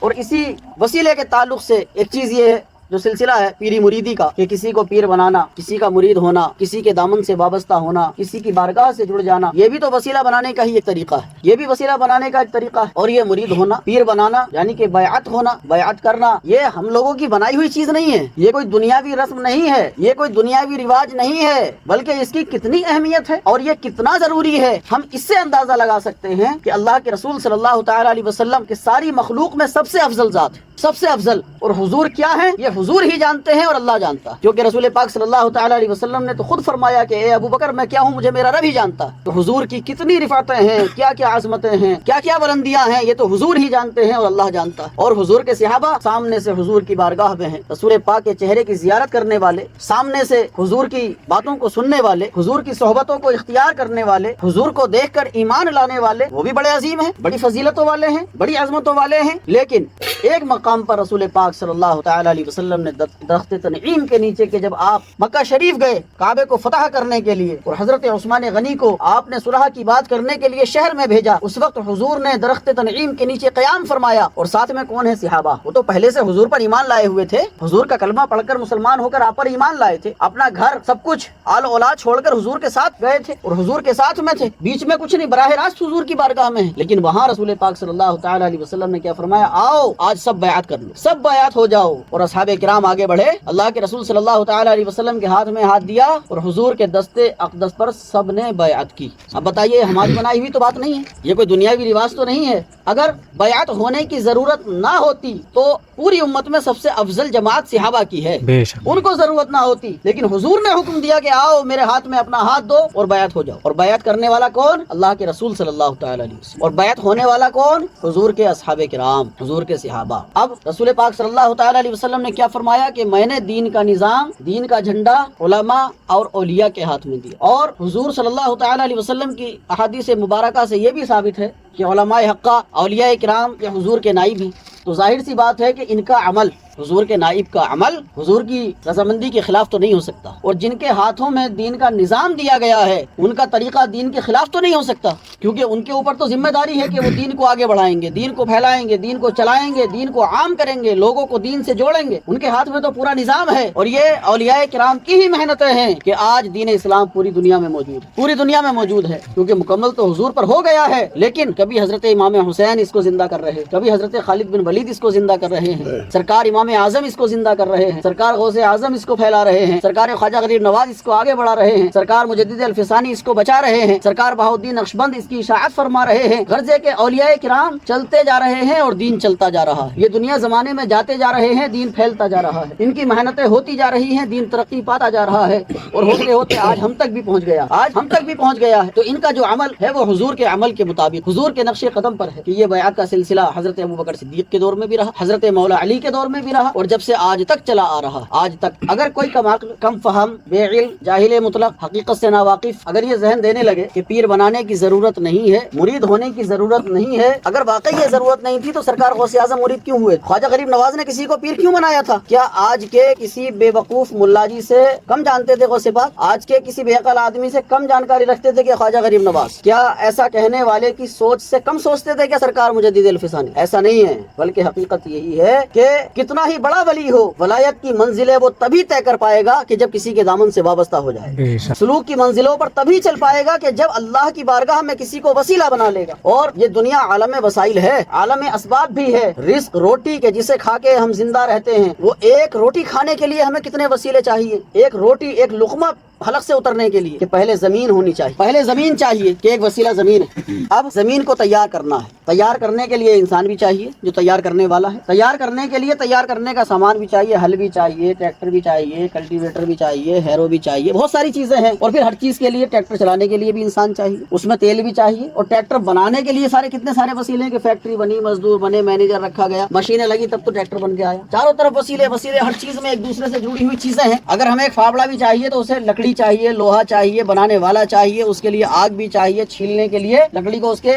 اور اسی وسیلے کے تعلق سے ایک چیز یہ ہے جو سلسلہ ہے پیری مریدی کا کہ کسی کو پیر بنانا، کسی کا مرید ہونا، کسی کے دامن سے وابستہ ہونا، کسی کی بارگاہ سے جڑ جانا، یہ بھی تو وسیلہ بنانے کا ہی ایک طریقہ ہے، یہ بھی وسیلہ بنانے کا ایک طریقہ ہے۔ اور یہ مرید ہونا، پیر بنانا یعنی کہ بیعت ہونا، بیعت کرنا، یہ ہم لوگوں کی بنائی ہوئی چیز نہیں ہے، یہ کوئی دنیاوی رسم نہیں ہے، یہ کوئی دنیاوی رواج نہیں ہے، بلکہ اس کی کتنی اہمیت ہے اور یہ کتنا ضروری ہے ہم اس سے اندازہ لگا سکتے ہیں کہ اللہ کے رسول صلی اللہ تعالی علیہ وسلم کے ساری مخلوق میں سب سے افضل ذات ہے، سب سے افضل، اور حضور کیا ہے یہ حضور ہی جانتے ہیں اور اللہ جانتا ہے، کیونکہ رسول پاک صلی اللہ تعالی علیہ وسلم نے تو خود فرمایا کہ اے ابو بکر میں کیا ہوں مجھے میرا رب ہی جانتا ہے۔ تو حضور کی کتنی رفعتیں ہیں، کیا کیا عظمتیں ہیں، کیا کیا بلندیاں ہیں، یہ تو حضور ہی جانتے ہیں اور اللہ جانتا ہے۔ اور حضور کے صحابہ سامنے سے حضور کی بارگاہ میں ہیں، رسول پاک کے چہرے کی زیارت کرنے والے، سامنے سے حضور کی باتوں کو سننے والے، حضور کی صحبتوں کو اختیار کرنے والے، حضور کو دیکھ کر ایمان لانے والے، وہ بھی بڑے عظیم ہیں، بڑی فضیلتوں والے ہیں، بڑی عظمتوں والے ہیں۔ لیکن ایک مقام پر رسول پاک صلی اللہ تعالی علیہ وسلم نے درخت تنعیم کے نیچے کے جب آپ مکہ شریف گئے کعبے کو فتح کرنے کے لیے اور حضرت عثمان غنی کو آپ نے صلح کی بات کرنے کے لیے شہر میں بھیجا، اس وقت حضور نے درخت تنعیم کے نیچے قیام فرمایا، اور ساتھ میں کون ہے؟ صحابہ، وہ تو پہلے سے حضور پر ایمان لائے ہوئے تھے، حضور کا کلمہ پڑھ کر مسلمان ہو کر آپ پر ایمان لائے تھے، اپنا گھر سب کچھ آل اولاد چھوڑ کر حضور کے ساتھ گئے تھے اور حضور کے ساتھ میں تھے، بیچ میں کچھ نہیں، براہ راست حضور کی بارگاہ میں ہیں۔ لیکن وہاں رسول پاک صلی اللہ تعالی علیہ وسلم نے کیا فرمایا؟ آؤ آج سب بیعت کر لو، سب بیعت ہو جاؤ، اور اصحاب کرام آگے بڑھے، اللہ کے رسول صلی اللہ تعالی علیہ وسلم کے ہاتھ میں ہاتھ دیا اور حضور کے دستے اقدس پر سب نے بیعت کی۔ اب بتائیے ہماری بنائی ہوئی تو بات نہیں ہے، یہ کوئی دنیاوی رواج تو نہیں ہے۔ اگر بیعت ہونے کی ضرورت نہ ہوتی تو پوری امت میں سب سے افضل جماعت صحابہ کی ہے، ان کو ضرورت نہ ہوتی، لیکن حضور نے حکم دیا کہ آؤ میرے ہاتھ میں اپنا ہاتھ دو اور بیعت ہو جاؤ۔ اور بیعت کرنے والا کون؟ اللہ کے رسول صلی اللہ تعالی علیہ وسلم، اور بیعت ہونے والا کون؟ حضور کے اصحاب کرام، حضور کے صحابہ۔ اب رسول پاک صلی اللہ تعالی علیہ وسلم نے کیا فرمایا کہ میں نے دین کا نظام، دین کا جھنڈا علماء اور اولیاء کے ہاتھ میں دیا۔ اور حضور صلی اللہ تعالی علیہ وسلم کی احادیث مبارکہ سے یہ بھی ثابت ہے کہ علماء حقہ، اولیاء کرام یہ حضور کے نائب ہیں، تو ظاہر سی بات ہے کہ ان کا عمل، حضور کے نائب کا عمل حضور کی رضامندی کے خلاف تو نہیں ہو سکتا، اور جن کے ہاتھوں میں دین کا نظام دیا گیا ہے ان کا طریقہ دین کے خلاف تو نہیں ہو سکتا، کیونکہ ان کے اوپر تو ذمہ داری ہے کہ وہ دین کو آگے بڑھائیں گے، دین کو پھیلائیں گے، دین کو چلائیں گے، دین کو عام کریں گے، لوگوں کو دین سے جوڑیں گے، ان کے ہاتھ میں تو پورا نظام ہے۔ اور یہ اولیاء کرام کی ہی محنتیں ہیں کہ آج دین اسلام پوری دنیا میں موجود ہے، پوری دنیا میں موجود ہے، کیونکہ مکمل تو حضور پر ہو گیا ہے، لیکن کبھی حضرت امام حسین اس کو زندہ کر رہے، کبھی حضرت خالد بن ولید اس کو زندہ کر رہے ہیں، سرکار امام اعظم اس کو زندہ کر رہے ہیں، سرکار غوث اعظم اس کو پھیلا رہے ہیں، سرکار خواجہ غریب نواز اس کو آگے بڑھا رہے ہیں، سرکار مجدد الفسانی اس کو بچا رہے ہیں، سرکار بہاؤالدین نقشبند اس کی اشاعت فرما رہے ہیں، غرض ہے کہ اولیاء کرام چلتے جا رہے ہیں اور دین چلتا جا رہا ہے، یہ دنیا زمانے میں جاتے جا رہے ہیں، دین پھیلتا جا رہا ہے، ان کی محنتیں ہوتی جا رہی ہیں، دین ترقی پاتا جا رہا ہے، اور ہوتے ہوتے آج ہم تک بھی پہنچ گیا، آج ہم تک بھی پہنچ گیا ہے۔ تو ان کا جو عمل ہے وہ حضور کے عمل کے مطابق، حضور کے نقش قدم پر ہے کہ یہ بیعت کا سلسلہ حضرت ابوبکر صدیق کے دور میں بھی رہا، حضرت مولا علی کے دور میں بھی رہا، اور جب سے آج تک چلا آ رہا، آج تک۔ اگر کوئی کم فہم، بے علم، جاہل مطلق، حقیقت سے ناواقف اگر یہ ذہن دینے لگے کہ پیر بنانے کی ضرورت نہیں ہے، مرید ہونے کی ضرورت نہیں ہے، اگر واقعی یہ ضرورت نہیں تھی تو سرکار غوث اعظم مرید کیوں ہوئے؟ خواجہ غریب نواز نے کسی کو پیر کیوں بنایا تھا؟ کیا آج کے کسی بے وقوف ملا جی سے کم جانتے تھے غوث پاک؟ آج کے کسی بے عقل آدمی سے کم جانکاری رکھتے تھے کہ خواجہ غریب نواز؟ کیا ایسا کہنے والے کی سوچ سے کم سوچتے تھے کہ سرکار مجدد الفسانی؟ ایسا نہیں ہے، بلکہ حقیقت یہی ہے کہ کتنا ہی بڑا ولی ہو، ولایت کی منزلیں وہ تبھی طے کر پائے گا کہ جب کسی کے دامن سے وابستہ ہو جائے، سلوک کی منزلوں پر تبھی چل پائے گا کہ جب اللہ کی بارگاہ میں کسی کو وسیلہ بنا لے گا۔ اور یہ دنیا عالم وسائل ہے، عالم اسباب بھی ہے، رزق روٹی کے جسے کھا کے ہم زندہ رہتے ہیں، وہ ایک روٹی کھانے کے لیے ہمیں کتنے وسیلے چاہیے؟ ایک روٹی، ایک لقمہ حلق سے اترنے کے لیے کہ پہلے زمین ہونی چاہیے، پہلے زمین چاہیے کہ ایک وسیلہ زمین ہے۔ اب زمین کو تیار کرنا ہے، تیار کرنے کے لیے انسان بھی چاہیے جو تیار کرنے والا ہے، تیار کرنے کے لیے تیار کرنے کا سامان بھی چاہیے، ہل بھی چاہیے، ٹریکٹر بھی چاہیے، کلٹیویٹر بھی چاہیے، ہیرو بھی چاہیے، بہت ساری چیزیں ہیں۔ اور پھر ہر چیز کے لیے ٹریکٹر چلانے کے لیے بھی انسان چاہیے، اس میں تیل بھی چاہیے، اور ٹریکٹر بنانے کے لیے کتنے سارے وسیلے ہیں کہ فیکٹری بنی، مزدور بنے، مینیجر رکھا گیا، مشینیں لگی، تب تو ٹریکٹر بن کے آیا۔ چاروں طرف وسیلے، ہر چیز میں ایک دوسرے سے جڑی ہوئی چیزیں ہیں۔ اگر ہمیں ایک فاوڑا بھی چاہیے تو اسے لکڑی چاہیے، لوہا چاہیے، بنانے والا چاہیے، اس کے لیے آگ بھی چاہیے، چھیلنے کے لیے لکڑی کو، اس کے